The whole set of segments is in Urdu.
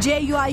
JUI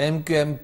MKM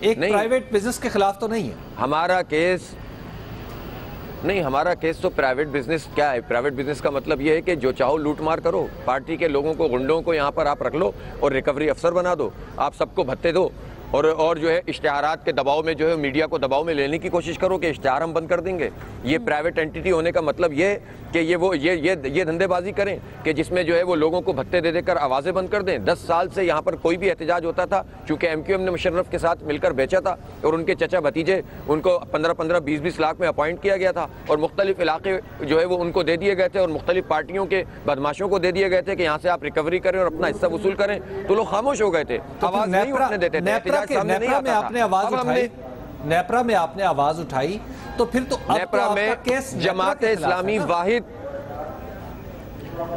ایک پرائیویٹ بزنس کے خلاف تو نہیں ہے ہمارا کیس نہیں، ہمارا کیس تو پرائیویٹ بزنس کیا ہے؟ پرائیویٹ بزنس کا مطلب یہ ہے کہ جو چاہو لوٹ مار کرو، پارٹی کے لوگوں کو، گنڈوں کو یہاں پر آپ رکھ لو اور ریکوری افسر بنا دو، آپ سب کو بھتے دو اور جو ہے اشتہارات کے دباؤ میں جو ہے میڈیا کو دباؤ میں لینے کی کوشش کرو کہ اشتہار ہم بند کر دیں گے۔ یہ پرائیویٹ اینٹیٹی ہونے کا مطلب یہ کہ یہ دھندے بازی کریں کہ جس میں جو ہے وہ لوگوں کو بھتے دے کر آوازیں بند کر دیں۔ 10 سال سے یہاں پر کوئی بھی احتجاج ہوتا تھا، چونکہ ایم کیو ایم نے مشرف کے ساتھ مل کر بیچا تھا اور ان کے چچا بھتیجے ان کو 15-15 20-20 لاکھ میں اپوائنٹ کیا گیا تھا اور مختلف علاقے جو ہے وہ ان کو دے دیے گئے تھے اور مختلف پارٹیوں کے بدماشوں کو دے دیے گئے تھے کہ یہاں سے آپ ریکوری کریں اور اپنا حصہ وصول کریں، تو لوگ خاموش ہو گئے تھے، آواز نہیں اٹھنے دیتے تھے، احتجاج سامنے نہیں آتا۔ آپ نے آواز اٹھائی، نیپرا میں آپ نے آواز اٹھائی، تو پھر تو نیپرا میں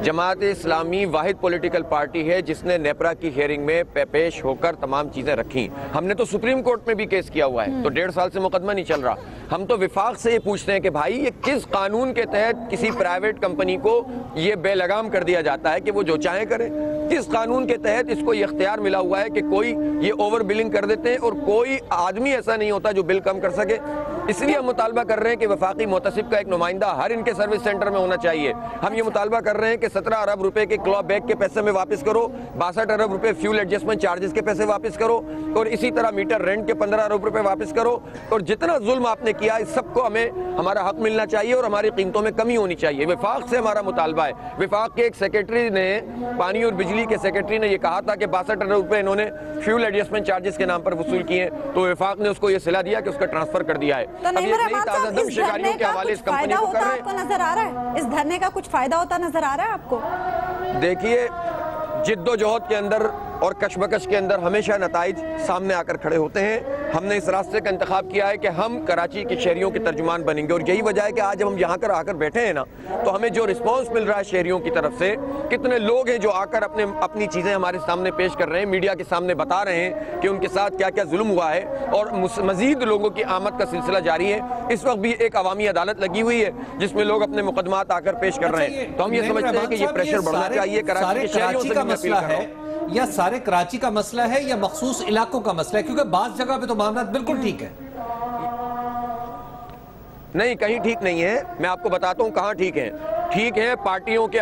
جماعت اسلامی واحد پولیٹیکل پارٹی ہے جس نے نیپرا کی ہیئرنگ میں پیش ہو کر تمام چیزیں رکھی۔ ہم نے تو سپریم کورٹ میں بھی کیس کیا ہوا ہے، تو 1.5 سال سے مقدمہ نہیں چل رہا۔ ہم تو وفاق سے یہ پوچھتے ہیں کہ بھائی یہ کس قانون کے تحت کسی پرائیویٹ کمپنی کو یہ بے لگام کر دیا جاتا ہے کہ وہ جو چاہیں کریں؟ کس قانون کے تحت اس کو یہ اختیار ملا ہوا ہے کہ کوئی یہ اوور بلنگ کر دیتے ہیں اور کوئی آدمی ایسا نہیں ہوتا جو بل کم کر سکے؟ اس لیے ہم مطالبہ کر رہے ہیں کہ وفاقی محتسب کا ایک نمائندہ ہر ان کے سروس سینٹر میں ہونا چاہیے۔ ہم یہ مطالبہ کر رہے ہیں کہ 17 ارب روپے کے کلو بیگ کے پیسے میں واپس کرو، 62 ارب روپے فیول ایڈجسٹمنٹ چارجز کے پیسے واپس کرو، اور اسی طرح میٹر رینٹ کے 15 ارب روپے واپس کرو، اور جتنا ظلم آپ نے کیا اس سب کو ہمیں ہمارا حق ملنا چاہیے اور ہماری قیمتوں میں کمی ہونی چاہیے۔ وفاق سے ہمارا مطالبہ ہے۔ وفاق کے ایک سیکرٹری نے، پانی اور بجلی کے سیکرٹری نے یہ کہا تھا کہ 62 ارب روپے انہوں نے فیول ایڈجسٹمنٹ چارجز کے نام پر وصول کیے ہیں، تو وفاق نے اس کو یہ صلاح دیا کہ اس کا ٹرانسفر کر دیا ہے۔ اب یہ نئی تازہ دم شکاریوں کے حوالے اس کمپنی کو کر رہے ہیں۔ نظر آ رہا ہے اس دھرنے کا کچھ فائدہ ہوتا نظر آ رہا ہے آپ کو؟ دیکھیے، جد و جہد کے اندر اور کشمکش کے اندر ہمیشہ نتائج سامنے آ کر کھڑے ہوتے ہیں۔ ہم نے اس راستے کا انتخاب کیا ہے کہ ہم کراچی کے شہریوں کے ترجمان بنیں گے، اور یہی وجہ ہے کہ آج ہم یہاں آ کر بیٹھے ہیں نا، تو ہمیں جو رسپانس مل رہا ہے شہریوں کی طرف سے، کتنے لوگ ہیں جو آ کر اپنی چیزیں ہمارے سامنے پیش کر رہے ہیں، میڈیا کے سامنے بتا رہے ہیں کہ ان کے ساتھ کیا کیا ظلم ہوا ہے، اور مزید لوگوں کی آمد کا سلسلہ جاری ہے۔ اس وقت بھی ایک عوامی عدالت لگی ہوئی ہے جس میں لوگ اپنے مقدمات آ کر پیش کر رہے ہیں، تو ہم یہ سمجھتے ہیں کہ یہ پریشر بڑھنا چاہیے۔ کراچی کے شہریوں سے بھی اپیل کر رہا ہوں، یا سارے کراچی کا مسئلہ ہے یا مخصوص علاقوں کا مسئلہ ہے؟ کیونکہ بعض جگہ پہ تو معاملات بالکل ٹھیک ہے۔ نہیں، کہیں ٹھیک نہیں ہے۔ میں آپ کو بتاتا ہوں کہاں ٹھیک ہیں۔ ٹھیک ہے پارٹیوں کے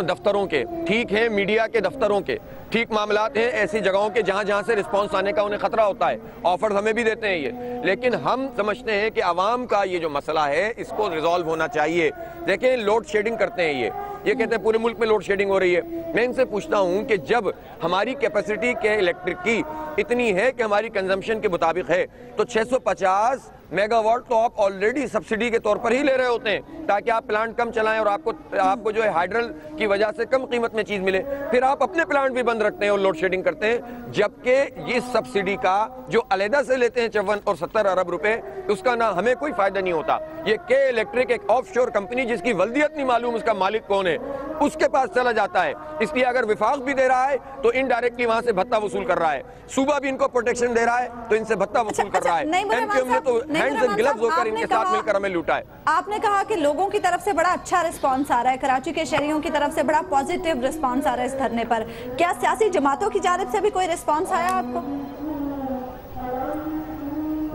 دفتروں کے، ٹھیک ہے میڈیا کے دفتروں کے، ٹھیک معاملات ہیں ایسی جگہوں کے جہاں سے رسپانس آنے کا انہیں خطرہ ہوتا ہے، آفرز ہمیں بھی دیتے ہیں یہ، لیکن ہم سمجھتے ہیں کہ عوام کا یہ جو مسئلہ ہے اس کو ریزالو ہونا چاہیے۔ دیکھیں، لوڈ شیڈنگ کرتے ہیں یہ کہتے ہیں پورے ملک میں لوڈ شیڈنگ ہو رہی ہے۔ میں ان سے پوچھتا ہوں کہ جب ہماری کیپیسٹی کے الیکٹرک کی اتنی ہے کہ ہماری کنزمپشن کے مطابق ہے، تو 650 میگا واٹ تو آپ آلریڈی سبسڈی کے طور پر ہی لے رہے ہوتے ہیں تاکہ آپ پلانٹ کم چلائیں اور آپ کو جو ہے ہائیڈرل کی وجہ سے کم قیمت میں چیز ملے، پھر آپ اپنے پلانٹ بھی بند رکھتے ہیں اور لوڈ شیڈنگ کرتے ہیں، جبکہ اس سبسڈی کا جو علیحدہ سے لیتے ہیں 54 اور 70 ارب روپے، اس کا نہ ہمیں کوئی فائدہ نہیں ہوتا۔ یہ کے الیکٹرک ایک آف شور کمپنی جس کی ولدیت نہیں معلوم، اس کا مالک کون ہے، اس کے پاس چلا جاتا ہے۔ اس لیے اگر وفاق بھی دے رہا ہے تو انڈائریکٹلی وہاں سے بھتہ وصول کر رہا ہے، صوبہ بھی ان کو پروٹیکشن دے رہا ہے تو ان سے بھتہ وصول کر رہا ہے۔ ایم کیو ایم نے تو ہینڈز اینڈ گلوز ہو کر ان کے ساتھ مل کر ہمیں لوٹا ہے۔ آپ نے کہا کہ لوگوں کی طرف سے بڑا اچھا رسپانس آ رہا ہے، کراچی کے شہریوں کی طرف سے بڑا پازیٹیو رسپانس آ رہا ہے اس دھرنے پر، کیا سیاسی جماعتوں کی جانب سے بھی کوئی رسپانس آیا آپ کو؟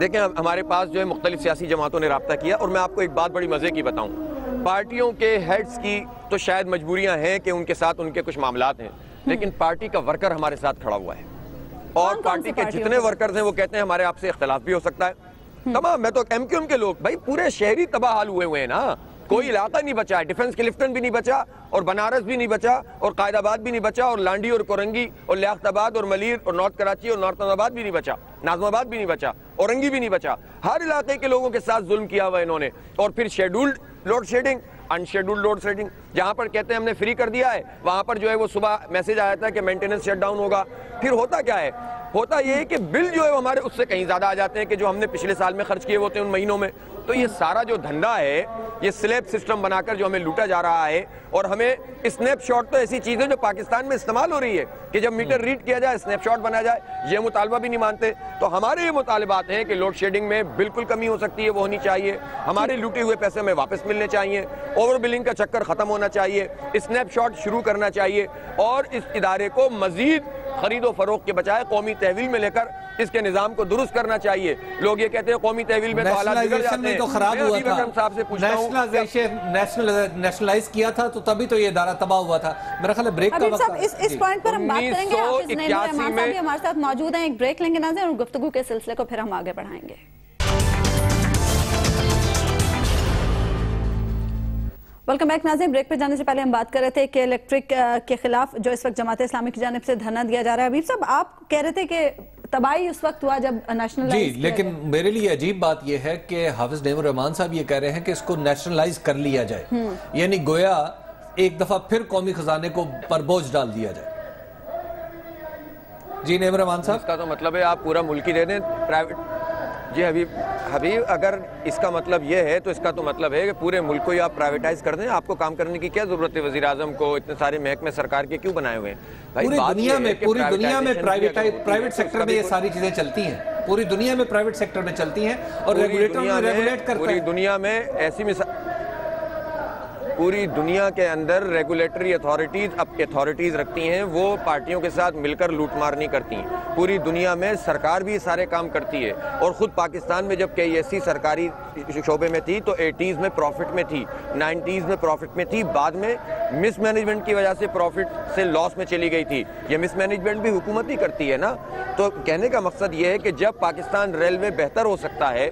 دیکھیں، ہمارے پاس جو ہے مختلف سیاسی جماعتوں نے رابطہ کیا، اور میں آپ کو ایک بات بڑی مزے کی بتاؤں، پارٹیوں کے ہیڈز کی تو شاید مجبوریاں ہیں کہ ان کے ساتھ ان کے کچھ معاملات ہیں، لیکن پارٹی کا ورکر ہمارے ساتھ کھڑا ہوا ہے، اور پارٹی کے جتنے ورکرز ہیں وہ کہتے ہیں ہمارے آپ سے اختلاف بھی ہو سکتا ہے۔ تمام، میں تو ایم کیو ایم کے لوگ، بھائی پورے شہری تباہ حال ہوئے ہیں نا، کوئی علاقہ نہیں بچا ہے، ڈیفنس کلفٹن بھی نہیں بچا، اور بنارس بھی نہیں بچا، اور قائد آباد بھی نہیں بچا، اور لانڈی اور کورنگی اور لیاقت آباد اور ملیر اور نارتھ کراچی اور نارتھ آباد بھی نہیں بچا، ناظم آباد بھی نہیں بچا، اورنگی بھی نہیں بچا۔ ہر علاقے کے لوگوں کے ساتھ ظلم کیا ہوا انہوں نے، اور پھر scheduled load shedding, unscheduled load shedding, جہاں پر کہتے ہیں ہم نے فری کر دیا ہے، وہاں پر جو ہے وہ صبح میسج آیا تھا کہ مینٹیننس شٹ ڈاؤن ہوگا۔ پھر ہوتا کیا ہے؟ ہوتا یہ ہے کہ بل جو ہے ہمارے اس سے کہیں زیادہ آ جاتے ہیں کہ جو ہم نے پچھلے سال میں خرچ کیے ہوتے ہیں ان مہینوں میں۔ تو یہ سارا جو دھندا ہے، یہ سلیب سسٹم بنا کر جو ہمیں لوٹا جا رہا ہے، اور ہمیں اسنیپ شاٹ تو ایسی چیز ہے جو پاکستان میں استعمال ہو رہی ہے کہ جب میٹر ریڈ کیا جائے اسنیپ شاٹ بنا جائے، یہ مطالبہ بھی نہیں مانتے۔ تو ہمارے یہ مطالبات ہیں کہ لوڈ شیڈنگ میں بالکل کمی ہو سکتی ہے، وہ ہونی چاہیے، ہمارے لوٹے ہوئے پیسے ہمیں واپس ملنے چاہیے، اوور بلنگ کا چکر ختم ہونا چاہیے، اسنیپ شاٹ شروع کرنا چاہیے، اور اس ادارے کو مزید خرید و فروخت کے بجائے قومی تحویل میں لے کر اس کے نظام کو درست کرنا چاہیے. لوگ یہ کہتے ہیں قومی تحویل میں تو حالات بگڑ جاتے ہیں. تو خراب ہوا تھا, صاحب سے پوچھتا ہوں نیشنلائز کیا تھا تو تبھی تو یہ ادارہ تباہ ہوا تھا. میرا خیال ہے بریک کا وقت اس پوائنٹ پر ہم بات کریں گے. حافظ نعیم الرحمان صاحب بھی ہمارے ساتھ موجود ہیں. ایک بریک لیں گے ناظرین اور گفتگو کے سلسلے کو پھر ہم آگے بڑھائیں گے. ویلکم بیک ناظرین. بریک پہ جانے سے پہلے ہم بات کر رہے تھے کہ الیکٹرک کے خلاف جو اس وقت جماعت اسلامی کی جانب سے دھرنا دیا جا رہا ہے. حبیب صاحب آپ کہہ رہے تھے کہ تباہی اس وقت ہوا جب نیشنلائز جی, لیکن میرے لیے عجیب بات یہ ہے کہ حافظ نعیم الرحمان صاحب یہ کہہ رہے ہیں کہ اس کو نیشنلائز کر لیا جائے, یعنی گویا ایک دفعہ پھر قومی خزانے کو پر بوجھ ڈال دیا جائے. جی نعیم الرحمان صاحب, اس کا تو مطلب ہے آپ پورا ملک ہی دے دیں پرائیویٹ. جی حبیب اگر اس کا مطلب یہ ہے تو اس کا تو مطلب ہے کہ پورے ملک کو ہی آپ پرائیویٹائز کر دیں. آپ کو کام کرنے کی کیا ضرورت ہے؟ وزیر اعظم کو اتنے سارے محکمے سرکار کے کیوں بنائے ہوئے ہیں؟ پوری دنیا میں پرائیویٹ سیکٹر میں یہ ساری چیزیں چلتی ہیں. پوری دنیا میں پرائیویٹ سیکٹر میں چلتی ہیں اور ریگولیٹر ریگولیٹ کرتا ہے. پوری دنیا میں ایسی پوری دنیا کے اندر ریگولیٹری اتھارٹیز رکھتی ہیں, وہ پارٹیوں کے ساتھ مل کر لوٹ مار نہیں کرتی ہیں. پوری دنیا میں سرکار بھی سارے کام کرتی ہے, اور خود پاکستان میں جب KESC سرکاری شعبے میں تھی تو 80s میں پروفٹ میں تھی, 90s میں پروفٹ میں تھی, بعد میں مس مینجمنٹ کی وجہ سے پروفٹ سے لاس میں چلی گئی تھی. یہ مس مینجمنٹ بھی حکومت ہی کرتی ہے نا. تو کہنے کا مقصد یہ ہے کہ جب پاکستان ریلوے بہتر ہو سکتا ہے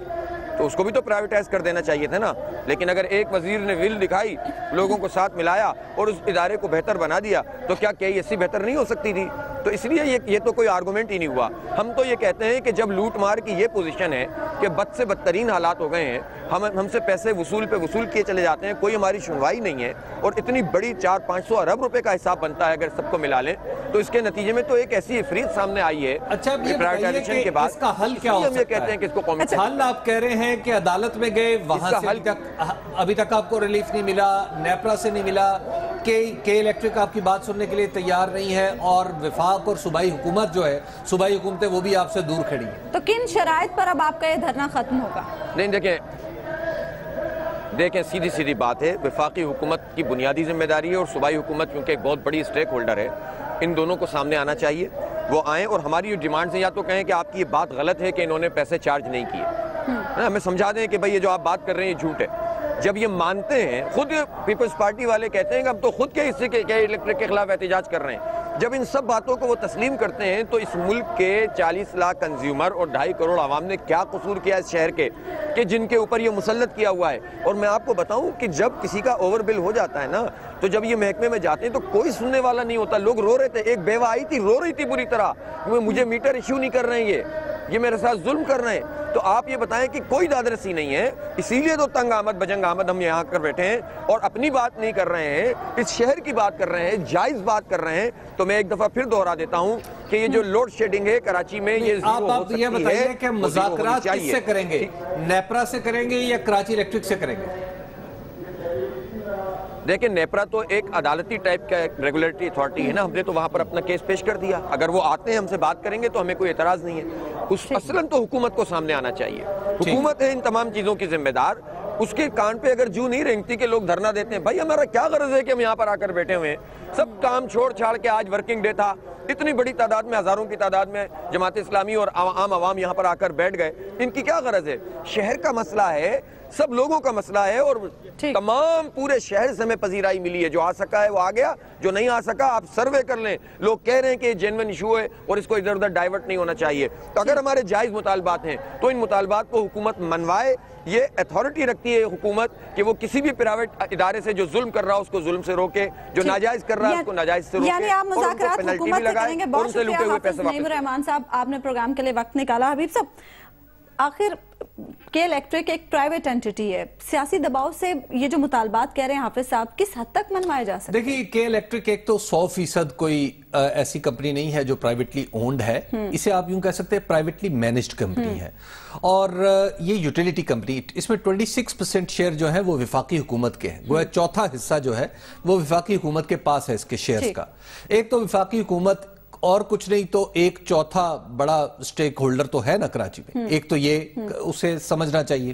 تو اس کو بھی تو پرائیویٹائز کر دینا چاہیے تھا نا. لیکن اگر ایک وزیر نے ول دکھائی, لوگوں کو ساتھ ملایا اور اس ادارے کو بہتر بنا دیا, تو کیا KESC بہتر نہیں ہو سکتی تھی؟ تو اس لیے یہ تو کوئی آرگومنٹ ہی نہیں ہوا. ہم تو یہ کہتے ہیں کہ جب لوٹ مار کی یہ پوزیشن ہے کہ بد سے بدترین حالات ہو گئے ہیں, ہم سے پیسے وصول کیے چلے جاتے ہیں, کوئی ہماری سنوائی نہیں ہے, اور اتنی بڑی 400-500 ارب روپے کا حساب بنتا ہے اگر سب کو ملا لیں, تو اس کے نتیجے میں تو ایک ایسی افریت سامنے آئی ہے. اچھا پرائیویٹائزیشن کے بعد اس کا حل کیا ہو سکتا ہے؟ کہتے ہیں کہ اس کو قومی حل آپ کہہ رہے ہیں کہ عدالت میں گئے, وہاں سے ابھی تک آپ کو ریلیف نہیں ملا, نیپرا سے نہیں ملا, کہ الیکٹرک آپ کی بات سننے کے لیے تیار نہیں ہے, اور وفاق اور صوبائی حکومت جو ہے, صوبائی حکومتیں وہ بھی آپ سے دور کھڑی ہیں. تو کن شرائط پر اب آپ کا یہ دھرنا ختم ہوگا؟ نہیں دیکھیں سیدھی بات ہے, وفاقی حکومت کی بنیادی ذمہ داری ہے, اور صوبائی حکومت کیونکہ ایک بہت بڑی اسٹیک ہولڈر ہے, ان دونوں کو سامنے آنا چاہیے. وہ آئیں اور ہماری جو ڈیمانڈز ہیں, یا تو کہیں کہ آپ کی یہ بات غلط ہے کہ انہوں نے پیسے چارج نہیں کیے, ہمیں سمجھا دیں کہ بھئی یہ جو آپ بات کر رہے ہیں یہ جھوٹ ہے. جب یہ مانتے ہیں, خود پیپلز پارٹی والے کہتے ہیں کہ اب تو خود کے حصے کے الیکٹرک کے خلاف احتجاج کر رہے ہیں, جب ان سب باتوں کو وہ تسلیم کرتے ہیں تو اس ملک کے 40 لاکھ کنزیومر اور 2.5 کروڑ عوام نے کیا قصور کیا اس شہر کے کہ جن کے اوپر یہ مسلط کیا ہوا ہے. اور میں آپ کو بتاؤں کہ جب کسی کا اوور بل ہو جاتا ہے نا, تو جب یہ محکمے میں جاتے ہیں تو کوئی سننے والا نہیں ہوتا. لوگ رو رہے تھے, ایک بیوہ آئی تھی رو رہی تھی بری طرح, مجھے میٹر ایشو نہیں کر رہے ہیں, یہ میرے ساتھ ظلم کر رہے ہیں. تو آپ یہ بتائیں کہ کوئی دادرسی نہیں ہے, اسی لیے تو تنگ آمد بجنگ آمد ہم یہاں کر بیٹھے ہیں اور اپنی بات نہیں کر رہے ہیں, اس شہر کی بات کر رہے ہیں, جائز بات کر رہے ہیں. تو میں ایک دفعہ پھر دوہرا دیتا ہوں کہ یہ جو لوڈ شیڈنگ ہے کراچی میں, یہ آپ یہ بتائیے کہ مذاکرات کس سے کریں گے, نیپرا سے کریں گے یا کراچی الیکٹرک سے کریں گے؟ دیکھیں نیپرا تو ایک عدالتی ٹائپ کا ریگولیٹری اتھارٹی ہے نا, ہم نے تو وہاں پر اپنا کیس پیش کر دیا. اگر وہ آتے ہیں ہم سے بات کریں گے تو ہمیں کوئی اعتراض نہیں ہے. اصلاً تو حکومت کو سامنے آنا چاہیے, حکومت ہے ان تمام چیزوں کی ذمہ دار. اس کے کان پہ اگر جو نہیں رینگتی کہ لوگ دھرنا دیتے ہیں, بھائی ہمارا کیا غرض ہے کہ ہم یہاں پر آ کر بیٹھے ہوئے ہیں, سب کام چھوڑ چھاڑ کے, آج ورکنگ ڈے تھا, اتنی بڑی تعداد میں, ہزاروں کی تعداد میں جماعت اسلامی اور عام عوام یہاں پر آ کر بیٹھ گئے. ان کی کیا غرض ہے؟ شہر کا مسئلہ ہے, سب لوگوں کا مسئلہ ہے, اور تمام پورے شہر سے ہمیں پذیرائی ملی ہے. جو آ سکا ہے وہ آ گیا, جو نہیں آ سکا آپ سروے کر لیں. لوگ کہہ رہے ہیں کہ یہ جینوین ایشو ہے اور اس کو ادھر ادھر ڈائیورٹ نہیں ہونا چاہیے. تو اگر ہمارے جائز مطالبات ہیں تو ان مطالبات کو حکومت منوائے. یہ اتھارٹی رکھتی ہے حکومت کہ وہ کسی بھی پرائیویٹ ادارے سے جو ظلم کر رہا ہے اس کو ظلم سے روکے, جو ناجائز کر رہا ہے اس کو ناجائز سے روکے, یعنی آپ مذاکرات حکومت سے کریں گے. بہت شکریہ حافظ نعیم الرحمان صاحب, آپ نے پروگرام کے لیے وقت نکالا. حبیب صاحب, آخر کے الیکٹرک ایک پرائیویٹ انٹیٹی ہے, سیاسی دباؤ سے یہ جو مطالبات کہہ رہے ہیں حافظ صاحب, کس حد تک منوائے جا سکتے ہیں؟ دیکھیے کے الیکٹرک ایک تو 100% کوئی ایسی کمپنی نہیں ہے جو پرائیویٹلی اونڈ ہے, اسے آپ یوں کہہ سکتے ہیں پرائیویٹلی مینجڈ کمپنی ہے, اور یہ یوٹیلیٹی کمپنی, اس میں 26% شیئر جو ہیں وہ وفاقی حکومت کے ہیں. گویا چوتھا حصہ جو ہے وہ وفاقی حکومت کے پاس ہے اس کے شیئرز کا. ایک تو وفاقی حکومت اور کچھ نہیں تو ایک چوتھا بڑا سٹیک ہولڈر تو ہے نا کراچی میں, ایک تو یہ اسے سمجھنا چاہیے.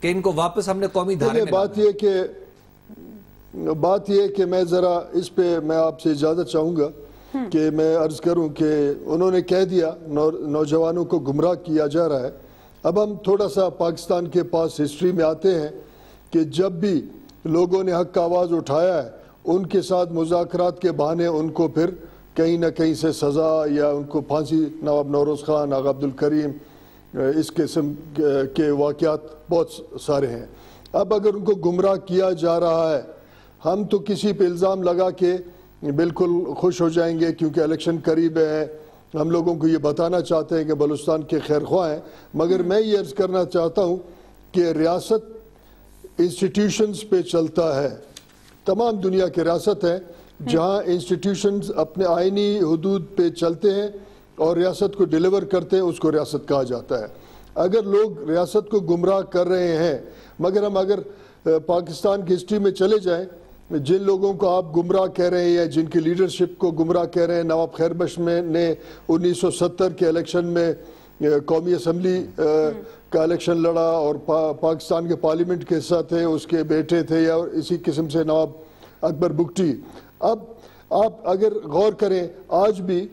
کہ ان کو واپس ہم نے قومی دھارے میں بات یہ کہ میں ذرا اس پہ میں آپ سے اجازت چاہوں گا کہ میں عرض کروں کہ انہوں نے کہہ دیا نوجوانوں کو گمراہ کیا جا رہا ہے. اب ہم تھوڑا سا پاکستان کے پاس ہسٹری میں آتے ہیں کہ جب بھی لوگوں نے حق کا آواز اٹھایا ہے ان کے ساتھ مذاکرات کے بہانے ان کو پھر کہیں نہ کہیں سے سزا یا ان کو پھانسی، نواب نوروز خان، آغا عبدالکریم، اس قسم کے واقعات بہت سارے ہیں. اب اگر ان کو گمراہ کیا جا رہا ہے، ہم تو کسی پہ الزام لگا کے بالکل خوش ہو جائیں گے کیونکہ الیکشن قریب ہے، ہم لوگوں کو یہ بتانا چاہتے ہیں کہ بلوچستان کے خیر خواہ ہیں. مگر میں یہ عرض کرنا چاہتا ہوں کہ ریاست انسٹیٹیوشنز پہ چلتا ہے. تمام دنیا کی ریاست ہے جہاں انسٹیٹیوشنز اپنے آئینی حدود پہ چلتے ہیں اور ریاست کو ڈیلیور کرتے ہیں، اس کو ریاست کہا جاتا ہے. اگر لوگ ریاست کو گمراہ کر رہے ہیں، مگر ہم اگر پاکستان کی ہسٹری میں چلے جائیں، جن لوگوں کو آپ گمراہ کہہ رہے ہیں، جن کی لیڈرشپ کو گمراہ کہہ رہے ہیں، نواب خیر بخش نے 1970 کے الیکشن میں قومی اسمبلی کا الیکشن لڑا اور پاکستان کے پارلیمنٹ کے حصہ تھے، اس کے بیٹے تھے، یا اسی قسم سے نواب اکبر بگٹی. اب آپ اگر غور کریں، آج بھی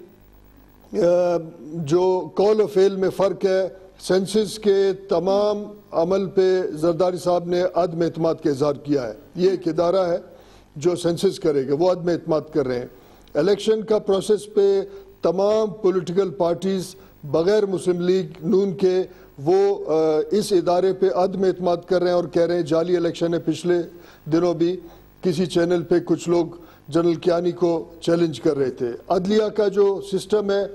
جو قول و فعل میں فرق ہے، سینسس کے تمام عمل پہ زرداری صاحب نے عدم اعتماد کا اظہار کیا ہے. یہ ایک ادارہ ہے جو سینسس کرے گا، وہ عدم اعتماد کر رہے ہیں. الیکشن کا پروسیس پہ تمام پولیٹیکل پارٹیز بغیر مسلم لیگ نون کے وہ اس ادارے پہ عدم اعتماد کر رہے ہیں اور کہہ رہے ہیں جعلی الیکشن ہے. پچھلے دنوں بھی کسی چینل پہ کچھ لوگ جنرل کیانی کو چیلنج کر رہے تھے. عدلیہ کا جو سسٹم ہے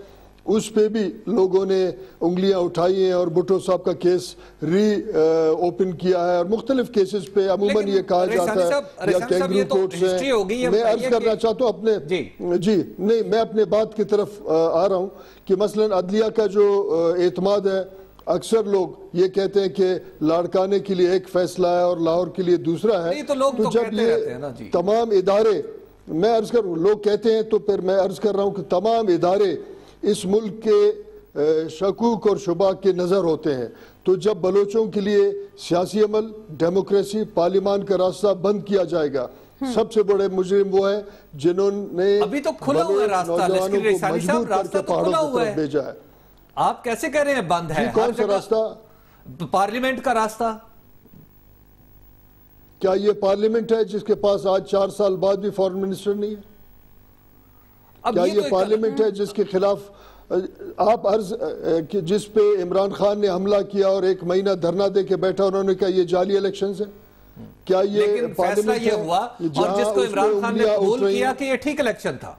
اس پہ بھی لوگوں نے انگلیاں اٹھائی ہیں اور بھٹو صاحب کا کیس اوپن کیا ہے اور مختلف کیسز پہ عموماً یہ کہا جاتا ہے یا کینگرو کورٹس ہیں. میں عرض کرنا چاہتا ہوں میں اپنے بات کی طرف آ رہا ہوں کہ مثلا عدلیہ کا جو اعتماد ہے، اکثر لوگ یہ کہتے ہیں کہ لاڑکانے کے لیے ایک فیصلہ ہے اور لاہور کے لیے دوسرا ہے. تو جب یہ تمام ادارے، میں عرض کر لوگ کہتے ہیں تو پھر میں عرض کر رہا ہوں کہ تمام ادارے اس ملک کے شکوک اور شبہ کے نظر ہوتے ہیں. تو جب بلوچوں کے لیے سیاسی عمل، ڈیموکریسی، پارلیمان کا راستہ بند کیا جائے گا، سب سے بڑے مجرم وہ ہیں جنہوں نے ابھی تو کھلا ہوا راستہ راستہ تو کھلا ہوا ہے. بھیجا ہے. آپ کیسے کہہ رہے ہیں بند ہے؟ کون سا راستہ؟ پارلیمنٹ کا راستہ. کیا یہ پارلیمنٹ ہے جس کے پاس آج 4 سال بعد بھی فارن منسٹر نہیں ہے؟ کیا یہ پارلیمنٹ ہے جس کے خلاف آپ عرض جس پہ عمران خان نے حملہ کیا اور 1 مہینہ دھرنا دے کے بیٹھا، انہوں نے کہا یہ جعلی الیکشنز ہیں؟ کیا یہ فیصلہ یہ ہوا اور جس کو عمران خان نے قبول کیا کہ یہ ٹھیک الیکشن تھا؟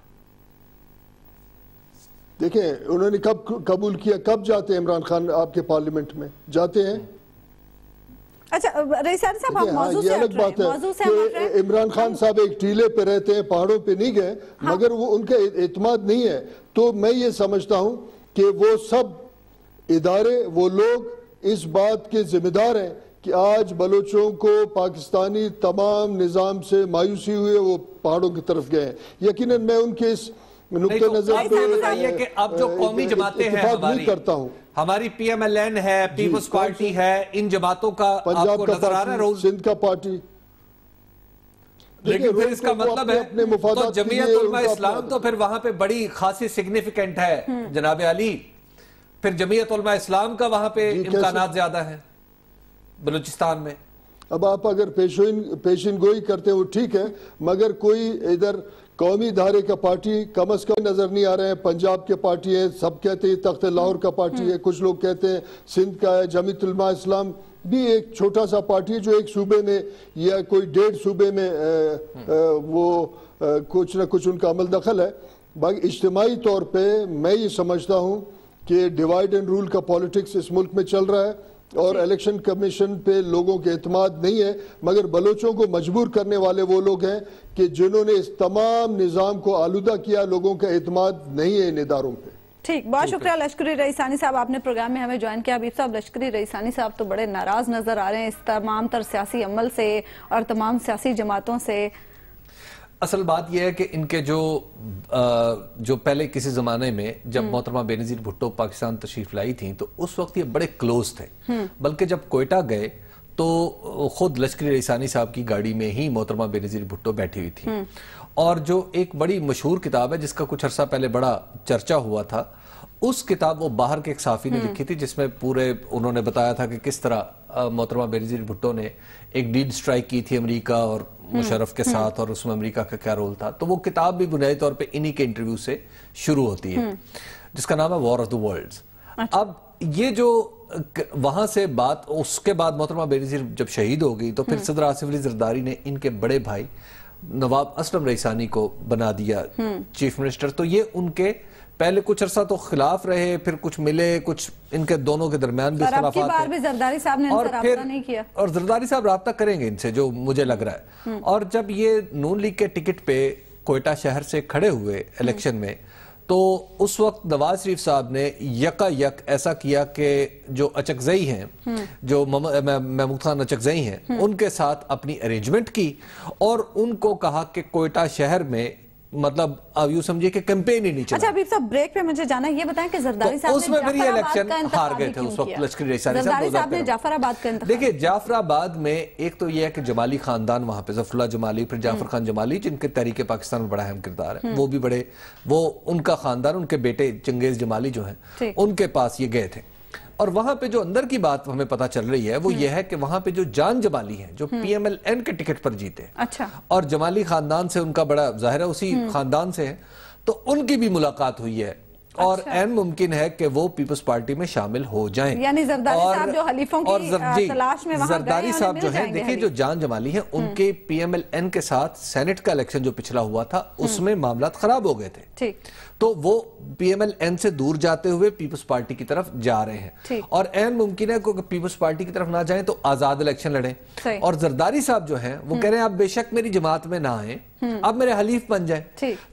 دیکھیں انہوں نے کب قبول کیا؟ کب جاتے ہیں عمران خان آپ کے پارلیمنٹ میں؟ جاتے ہیں؟ اچھا رئیسانی صاحب آپ موضوع سے الگ بات ہے کہ عمران خان صاحب ایک ٹیلے پہ رہتے ہیں، پہاڑوں پہ نہیں گئے، مگر وہ ان کا اعتماد نہیں ہے. تو میں یہ سمجھتا ہوں کہ وہ سب ادارے، وہ لوگ اس بات کے ذمہ دار ہیں کہ آج بلوچوں کو پاکستانی تمام نظام سے مایوسی ہوئے، وہ پہاڑوں کی طرف گئے ہیں. یقیناً میں ان کے اس نقطہ نظر پہ بتائیے کہ اب جو قومی جماعتیں ہیں نہیں کرتا ہوں. ہماری پی ایم ایل این ہے، پیپلز پارٹی ہے، ان جماعتوں کا آپ کو نظر آ رہا ہے رول؟ سندھ کا پارٹی. لیکن پھر اس کا مطلب ہے تو جمعیت علماء اسلام تو پھر وہاں پہ بڑی خاصی سگنیفیکنٹ ہے جناب علی. پھر جمعیت علماء اسلام کا وہاں پہ امکانات زیادہ ہیں بلوچستان میں. اب آپ اگر پیشین گوئی کرتے ہیں وہ ٹھیک ہے، مگر کوئی ادھر قومی دھارے کا پارٹی کم از کم نظر نہیں آ رہے ہیں. پنجاب کے پارٹی ہے، سب کہتے ہیں تخت لاہور کا پارٹی ہے، کچھ لوگ کہتے ہیں سندھ کا ہے. جمعیت علماء اسلام بھی ایک چھوٹا سا پارٹی ہے جو ایک صوبے میں یا کوئی 1.5 صوبے میں وہ کچھ نہ کچھ ان کا عمل دخل ہے. باقی اجتماعی طور پہ میں یہ سمجھتا ہوں کہ ڈیوائیڈ اینڈ رول کا پالیٹکس اس ملک میں چل رہا ہے اور الیکشن کمیشن پہ لوگوں کے اعتماد نہیں ہے. مگر بلوچوں کو مجبور کرنے والے وہ لوگ ہیں کہ جنہوں نے اس تمام نظام کو آلودہ کیا. لوگوں کا اعتماد نہیں ہے ان اداروں پہ. ٹھیک، بہت شکریہ لشکری رئیسانی صاحب، آپ نے پروگرام میں ہمیں جوائن کیا. حبیب صاحب، لشکری رئیسانی صاحب تو بڑے ناراض نظر آ رہے ہیں اس تمام تر سیاسی عمل سے اور تمام سیاسی جماعتوں سے. اصل بات یہ ہے کہ ان کے جو پہلے کسی زمانے میں جب محترمہ بے نظیر بھٹو پاکستان تشریف لائی تھیں تو اس وقت یہ بڑے کلوز تھے، بلکہ جب کوئٹہ گئے تو خود لشکری رئیسانی صاحب کی گاڑی میں ہی محترمہ بینظیر بھٹو بیٹھی ہوئی تھی. اور جو ایک بڑی مشہور کتاب ہے جس کا کچھ عرصہ پہلے بڑا چرچا ہوا تھا, اس کتاب وہ باہر کے ایک صحافی نے لکھی تھی, جس میں پورے انہوں نے بتایا تھا کہ کس طرح محترمہ بینظیر بھٹو نے ایک ڈیل سٹرائک کی تھی امریکہ اور مشرف کے ساتھ, اور اس میں امریکہ کا کیا رول تھا. تو وہ کتاب بھی بنیادی طور پہ انہی کے انٹرویو سے شروع ہوتی ہے, جس کا نام ہے وار آف دی ورلڈز. اب یہ جو وہاں سے بات, اس کے بعد محترمہ بینظیر جب شہید ہو گئی تو پھر صدر آصف علی زرداری نے ان کے بڑے بھائی نواب اسلم رئیسانی کو بنا دیا چیف منسٹر. تو یہ ان کے پہلے کچھ عرصہ تو خلاف رہے, پھر کچھ ملے, کچھ ان کے دونوں کے درمیان بھی اختلافات ہیں, زرداری صاحب نے ان سے رابطہ نہیں کیا, اور زرداری صاحب رابطہ کریں گے ان سے جو مجھے لگ رہا ہے. اور جب یہ نون لیگ کے ٹکٹ پہ کوئٹہ شہر سے کھڑے ہوئے الیکشن میں, تو اس وقت نواز شریف صاحب نے یکا یک ایسا کیا کہ جو اچکزئی ہیں, جو محمود خان اچکزئی ہیں, ان کے ساتھ اپنی ارینجمنٹ کی اور ان کو کہا کہ کوئٹہ شہر میں مطلب اب یوں سمجھے کہ کیمپین ہی نہیں چلا. اچھا ابھی صاحب بریک پہ مجھے جانا یہ بتائیں کہ زرداری صاحب اس میں پھر یہ الیکشن ہار گئے تھے اس وقت لشکری رئیسانی صاحب نے جعفر آباد کا انتخاب. دیکھیں جعفر آباد میں ایک تو یہ ہے کہ جمالی خاندان وہاں پہ, ظفر اللہ جمالی, پھر جعفر خان جمالی جن کے تحریک پاکستان میں بڑا اہم کردار ہے, وہ بھی بڑے, وہ ان کا خاندان, ان کے بیٹے چنگیز جمالی جو ہیں ان کے پاس یہ گئے تھے. اور وہاں پہ جو اندر کی بات ہمیں پتہ چل رہی ہے وہ یہ ہے کہ وہاں پہ جو جان جمالی ہیں جو پی ایم ایل این کے ٹکٹ پر جیتے, اور جمالی خاندان سے ان کا بڑا ظاہر ہے اسی خاندان سے ہے, تو ان کی بھی ملاقات ہوئی ہے, اور این ممکن ہے کہ وہ پیپلز پارٹی میں شامل ہو جائیں. یعنی زرداری صاحب جو حلیفوں کی تلاش میں وہاں گئے, زرداری صاحب جو ہیں, دیکھیں جو جان جمالی ہیں ان کے پی ایم ایل این کے ساتھ سینٹ کا الیکشن جو پچھلا ہوا تھا اس میں معاملات خراب ہو گئے تھے, تو وہ پی ایم ایل این سے دور جاتے ہوئے پیپلز پارٹی کی طرف جا رہے ہیں, اور این ممکن ہے کہ پیپلز پارٹی کی طرف نہ جائیں تو آزاد الیکشن لڑیں. اور زرداری صاحب جو ہیں وہ کہہ رہے ہیں آپ بے شک میری جماعت میں نہ آئیں, آپ میرے حلیف بن جائیں.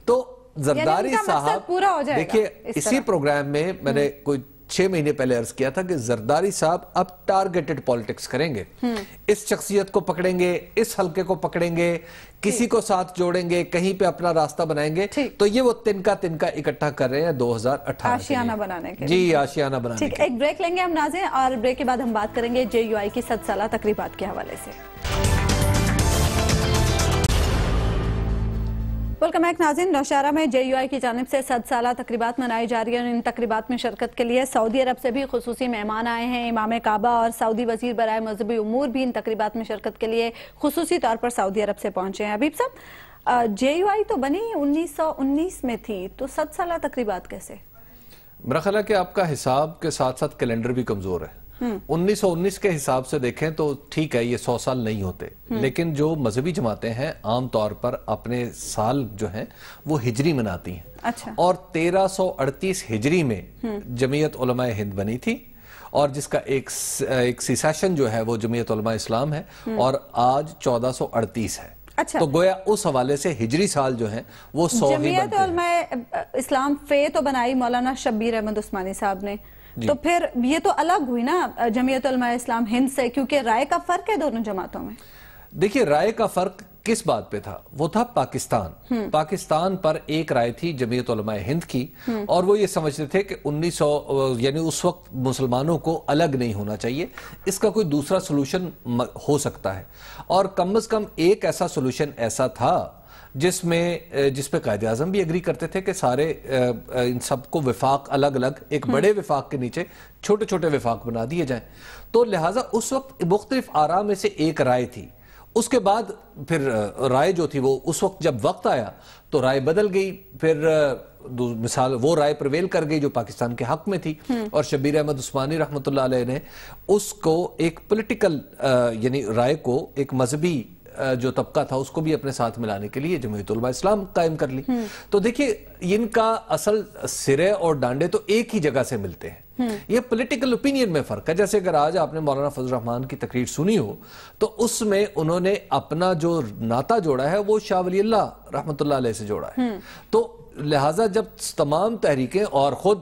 تو زرداری صاحب دیکھیے اسی پروگرام میں نے کوئی 6 مہینے پہلے عرض کیا تھا کہ زرداری صاحب اب ٹارگیٹڈ پالیٹکس کریں گے, اس شخصیت کو پکڑیں گے, اس حلقے کو پکڑیں گے, کسی کو ساتھ جوڑیں گے, کہیں پہ اپنا راستہ بنائیں گے. تو یہ وہ تنکا اکٹھا کر رہے ہیں 2018 آشیانہ بنانے کے. جی آشیانہ بنانے کے. ایک بریک لیں گے ہم ناظرین, اور بریک کے بعد ہم بات کریں گے جے یو آئی کی 100 سالہ تقریبات کے حوالے سے. ویلکم بیک ناظرین. نوشہرہ میں جے یو آئی کی جانب سے 100 سالہ تقریبات منائی جا رہی ہیں, اور ان تقریبات میں شرکت کے لیے سعودی عرب سے بھی خصوصی مہمان آئے ہیں. امام کعبہ اور سعودی وزیر برائے مذہبی امور بھی ان تقریبات میں شرکت کے لیے خصوصی طور پر سعودی عرب سے پہنچے ہیں. حبیب صاحب, جے یو آئی تو بنی 1919 میں تھی, تو 100 سالہ تقریبات کیسے؟ میرا خیال ہے کہ آپ کا حساب کے ساتھ ساتھ کیلنڈر بھی کمزور ہے. 1919 کے حساب سے دیکھیں تو ٹھیک ہے, یہ 100 سال نہیں ہوتے, لیکن جو مذہبی جماعتیں ہیں عام طور پر اپنے سال جو ہیں وہ ہجری مناتی ہیں. اور 1338 ہجری میں جمعیت علماء ہند بنی تھی, اور جس کا ایک سیسیشن جو ہے وہ جمعیت علماء اسلام ہے, اور آج 1438 ہے. تو گویا اس حوالے سے ہجری سال جو ہیں وہ 100 ہی بنتے ہیں. جمعیت علماء اسلام فے تو بنائی مولانا شبیر احمد عثمانی صاحب نے, تو پھر یہ تو الگ ہوئی نا جمعیت علماء اسلام ہند سے, کیونکہ رائے کا فرق ہے دونوں جماعتوں میں. دیکھیے رائے کا فرق کس بات پہ تھا, وہ تھا پاکستان پر ایک رائے تھی جمعیت علماء ہند کی, اور وہ یہ سمجھتے تھے کہ 1900 یعنی اس وقت مسلمانوں کو الگ نہیں ہونا چاہیے, اس کا کوئی دوسرا سلوشن ہو سکتا ہے. اور کم از کم ایک ایسا سلوشن ایسا تھا جس پہ قائد اعظم بھی اگری کرتے تھے کہ سارے ان سب کو وفاق الگ الگ ایک بڑے وفاق کے نیچے چھوٹے چھوٹے وفاق بنا دیے جائیں. تو لہٰذا اس وقت مختلف آراء میں سے ایک رائے تھی. اس کے بعد پھر رائے جو تھی وہ اس وقت جب وقت آیا تو رائے بدل گئی, پھر مثال وہ رائے پرویل کر گئی جو پاکستان کے حق میں تھی, اور شبیر احمد عثمانی رحمۃ اللہ علیہ نے اس کو ایک پولیٹیکل یعنی رائے کو ایک مذہبی جو طبقہ تھا اس کو بھی اپنے ساتھ ملانے کے لیے جمعیت علماء اسلام قائم کر لی. تو دیکھیے ان کا اصل سرے اور ڈانڈے تو ایک ہی جگہ سے ملتے ہیں, یہ پولیٹیکل اوپینین میں فرق ہے. جیسے اگر آج آپ نے مولانا فضل الرحمان کی تقریر سنی ہو تو اس میں انہوں نے اپنا جو ناطہ جوڑا ہے وہ شاہ ولی اللہ رحمۃ اللہ علیہ سے جوڑا ہے. تو لہٰذا جب تمام تحریکیں اور خود